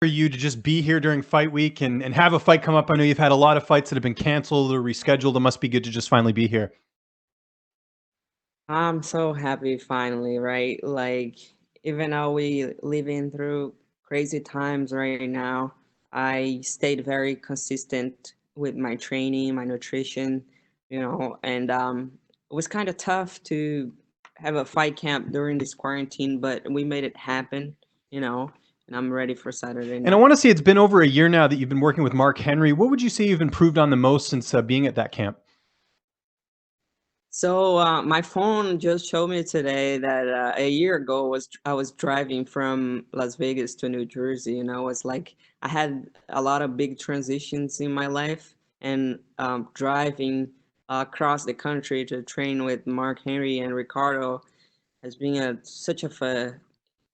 For you to just be here during fight week and have a fight come up? I know you've had a lot of fights that have been canceled or rescheduled. It must be good to just finally be here. I'm so happy finally, right? Like, even though we living through crazy times right now, I stayed very consistent with my training, my nutrition, and it was kind of tough to have a fight camp during this quarantine, but we made it happen, you know, and I'm ready for Saturday And I night. want to say it's been over a year now that you've been working with Mark Henry. What would you say you've improved on the most since being at that camp? So my phone just showed me today that a year ago I was driving from Las Vegas to New Jersey. It's like I had a lot of big transitions in my life, and driving across the country to train with Mark Henry and Ricardo has been such of a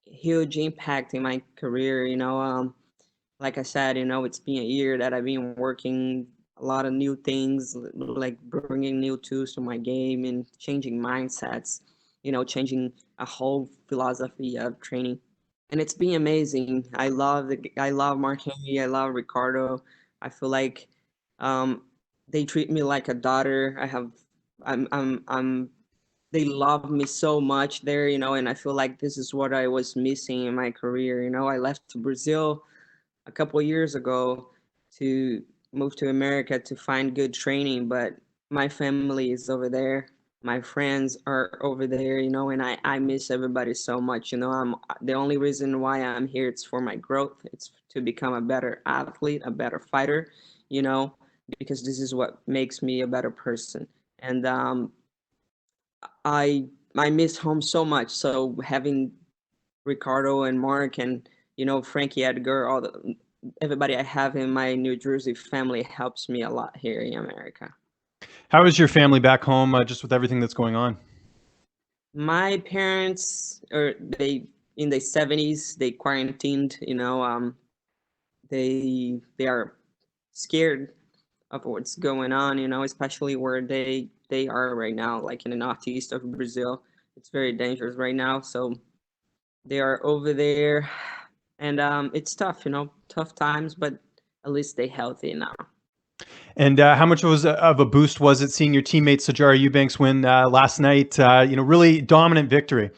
huge impact in my career. Like I said, it's been a year that I've been working a lot of new things, like bringing new tools to my game and changing mindsets, changing a whole philosophy of training. And it's been amazing. I love Mark Henry. I love Ricardo. I feel like um, they treat me like a daughter. I'm they love me so much there, and I feel like this is what I was missing in my career. I left to Brazil a couple of years ago to move to America to find good training, but my family is over there. My friends are over there, and I miss everybody so much. I'm the only reason why I'm here. It's for my growth. It's to become a better athlete, a better fighter, you know, because this is what makes me a better person. And I I miss home so much. So having Ricardo and Mark and Frankie Edgar, everybody I have in my New Jersey family helps me a lot here in America. How is your family back home, just with everything that's going on? My parents are they in their 70s. They quarantined. They are scared of what's going on. Especially where they are right now, like in the northeast of Brazil. It's very dangerous right now. So they are over there, and it's tough. Tough times, but at least they healthy now. And how much of a boost was it seeing your teammate Sajara Eubanks win last night? Really dominant victory.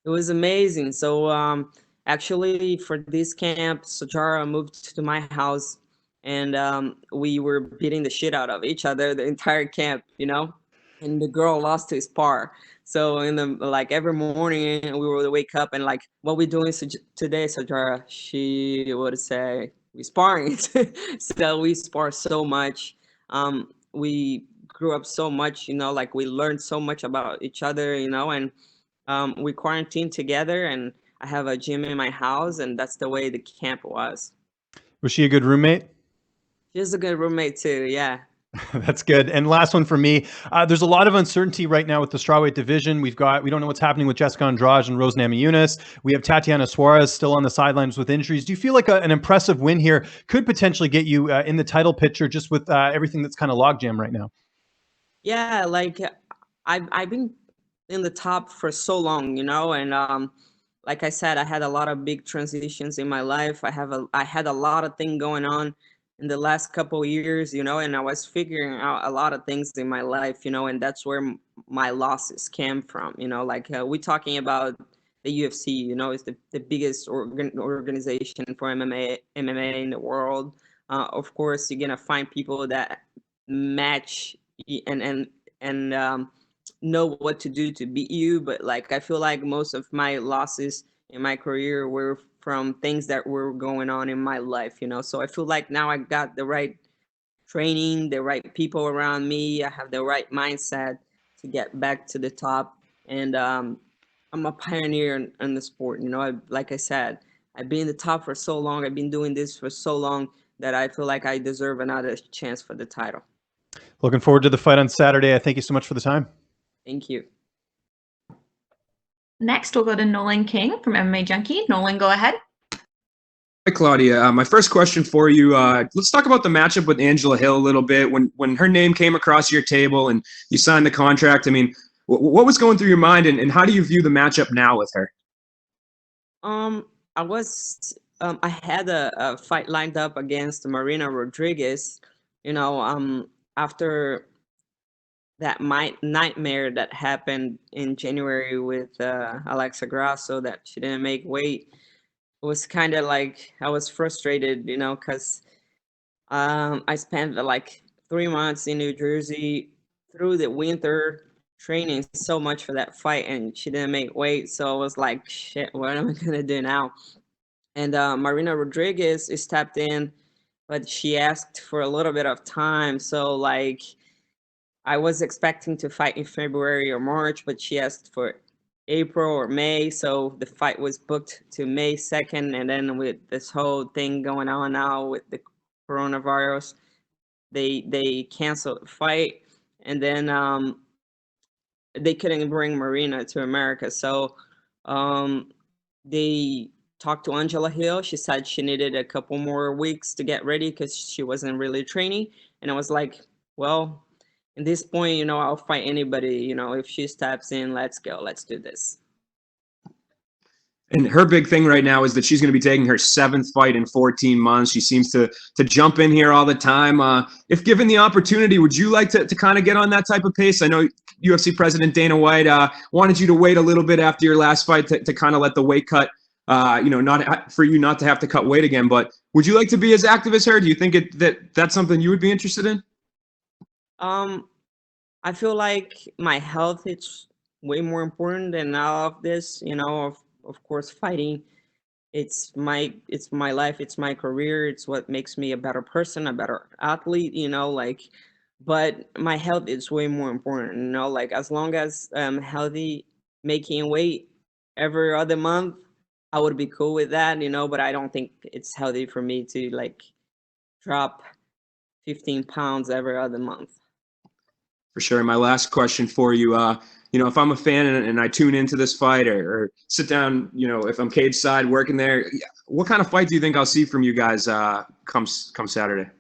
It was amazing. So actually, for this camp, Sajara moved to my house, and we were beating the shit out of each other the entire camp. And the girl lost to spar. So in the like every morning, we would wake up and like, what we doing today, Sajara? She would say, we sparring. So we spar so much. We grew up so much. Like we learned so much about each other. And we quarantined together, and I have a gym in my house, and that's the way the camp was. Was she a good roommate? She's a good roommate too. Yeah. That's good. And last one for me. There's a lot of uncertainty right now with the strawweight division. We don't know what's happening with Jessica Andrade and Rose Namajunas. We have Tatiana Suarez still on the sidelines with injuries. Do you feel like an impressive win here could potentially get you in the title picture, just with everything that's kind of logjam right now? Yeah, like I've been in the top for so long, and like I said, I had a lot of big transitions in my life. I had a lot of things going on in the last couple of years, and I was figuring out a lot of things in my life, and that's where my losses came from, like we're talking about the UFC, it's the biggest organization for MMA in the world. Of course, you're gonna find people that match and know what to do to beat you, but like I feel like most of my losses in my career were from things that were going on in my life, so I feel like now I got the right training, the right people around me, I have the right mindset to get back to the top. And I'm a pioneer in the sport. Like I said, I've been in the top for so long, I've been doing this for so long, that I feel like I deserve another chance for the title. Looking forward to the fight on Saturday. I thank you so much for the time. Thank you. Next, we'll go to Nolan King from MMA Junkie. Nolan, go ahead. Hi, Claudia. My first question for you, let's talk about the matchup with Angela Hill a little bit. When her name came across your table and you signed the contract, I mean, what was going through your mind, and how do you view the matchup now with her? I was I had a fight lined up against Marina Rodriguez. After that my nightmare that happened in January with Alexa Grasso, that she didn't make weight. It was kind of like I was frustrated, because I spent like 3 months in New Jersey through the winter training so much for that fight, and she didn't make weight. So I was like, shit, what am I gonna do now? And Marina Rodriguez stepped in, but she asked for a little bit of time. So like I was expecting to fight in February or March, but she asked for April or May. So the fight was booked to May 2nd. And then with this whole thing going on now with the coronavirus, they canceled the fight. And then they couldn't bring Marina to America. So um, they talked to Angela Hill. She said she needed a couple more weeks to get ready because she wasn't really training. And I was like, well, at this point, I'll fight anybody. If she steps in, let's go. Let's do this. And her big thing right now is that she's going to be taking her 7th fight in 14 months. She seems to jump in here all the time. If given the opportunity, would you like to kind of get on that type of pace? I know UFC President Dana White wanted you to wait a little bit after your last fight to kind of let the weight cut, not for you not to have to cut weight again. But would you like to be as active as her? Do you think that's something you would be interested in? I feel like my health is way more important than all of this. Of course, fighting. It's my life. It's my career. It's what makes me a better person, a better athlete. But my health is way more important. Like as long as I'm healthy, making weight every other month, I would be cool with that. But I don't think it's healthy for me to like drop 15 pounds every other month. For sure. My last question for you, if I'm a fan and I tune into this fight or sit down, if I'm cage side working there, what kind of fight do you think I'll see from you guys come Saturday?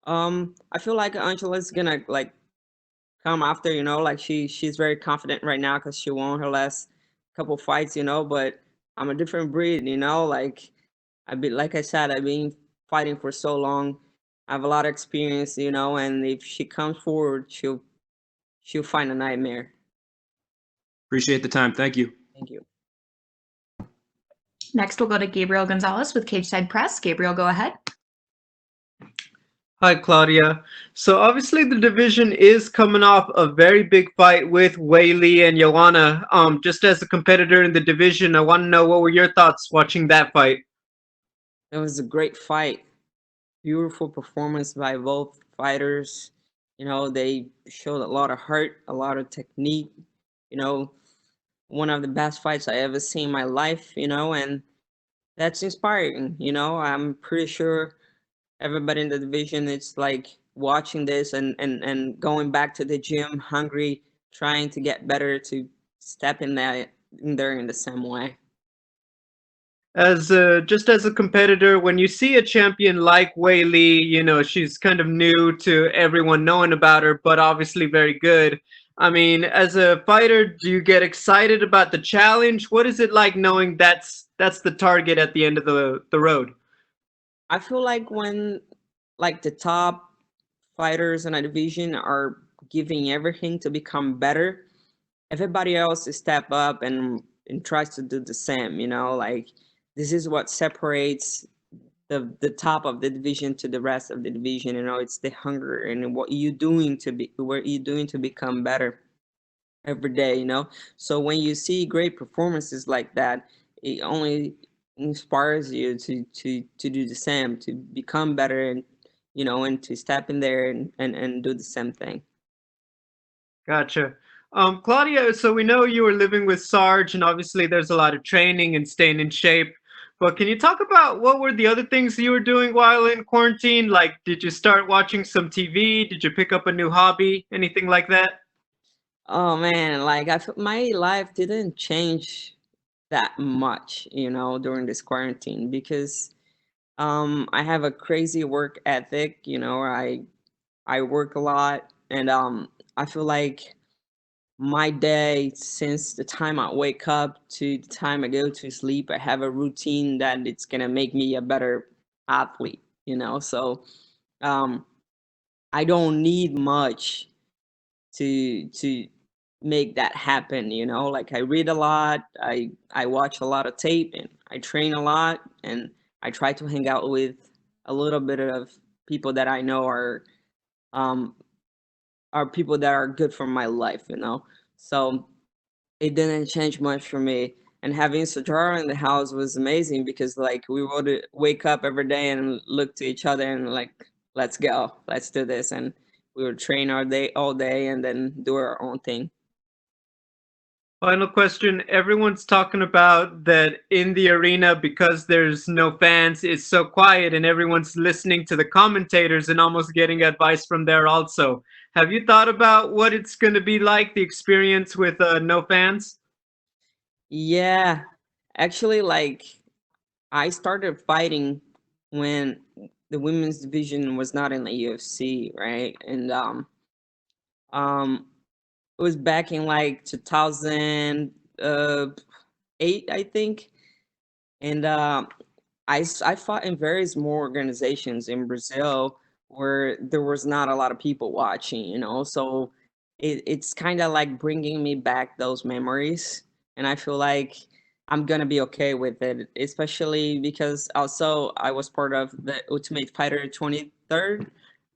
I feel like Angela's gonna like come after, like she's very confident right now because she won her last couple fights, but I'm a different breed, like like I said, I've been fighting for so long. I have a lot of experience, and if she comes forward, she'll find a nightmare. Appreciate the time. Thank you. Thank you. Next, we'll go to Gabriel Gonzalez with Cage Side Press. Gabriel, go ahead. Hi, Claudia. So obviously the division is coming off a very big fight with Weili and Joanna. Just as a competitor in the division, I want to know what were your thoughts watching that fight? It was a great fight. Beautiful performance by both fighters. They showed a lot of heart, a lot of technique. One of the best fights I ever seen in my life, and that's inspiring. I'm pretty sure everybody in the division is like watching this and going back to the gym hungry, trying to get better, to step in there in the same way. Just as a competitor, when you see a champion like Weili, she's kind of new to everyone knowing about her, but obviously very good. I mean, as a fighter, do you get excited about the challenge? What is it like knowing that's the target at the end of the road? I feel like when like the top fighters in a division are giving everything to become better, everybody else step up and tries to do the same. Like this is what separates the top of the division to the rest of the division. It's the hunger and what you doing to become better every day. So when you see great performances like that, it only inspires you to do the same, to become better, and to step in there and do the same thing. Gotcha. Claudia, so we know you were living with Sarge, and obviously there's a lot of training and staying in shape. But can you talk about what were the other things you were doing while in quarantine? Like, did you start watching some TV? Did you pick up a new hobby? Anything like that? Oh man, like my life didn't change that much, during this quarantine because I have a crazy work ethic. I work a lot, and I feel like my day, since the time I wake up to the time I go to sleep, I have a routine that it's gonna make me a better athlete, you know. So um, I don't need much to make that happen, you know. Like I read a lot, I watch a lot of tape, and I train a lot, and I try to hang out with a little bit of people that I know um are people that are good for my life, you know. So it didn't change much for me. And having Sajara in the house was amazing because like we would wake up every day and look to each other and like, let's go, let's do this. And we would train our day all day and then do our own thing. Final question. Everyone's talking about that in the arena, because there's no fans, it's so quiet and everyone's listening to the commentators and almost getting advice from there also. Have you thought about what it's going to be like, the experience with no fans? Yeah, actually, like I started fighting when the women's division was not in the UFC, right? And it was back in like 2008, I think. And I fought in various more organizations in Brazil where there was not a lot of people watching, you know. So it's kind of like bringing me back those memories, and I feel like I'm gonna be okay with it, especially because also I was part of the Ultimate Fighter 23rd,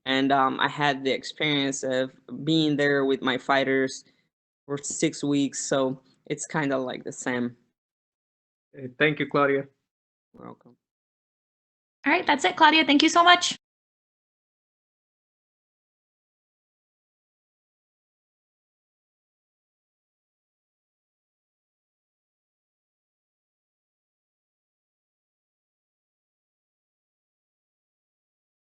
and I had the experience of being there with my fighters for 6 weeks, so it's kind of like the same. Thank you, Claudia. Welcome. All right, that's it, Claudia. Thank you so much.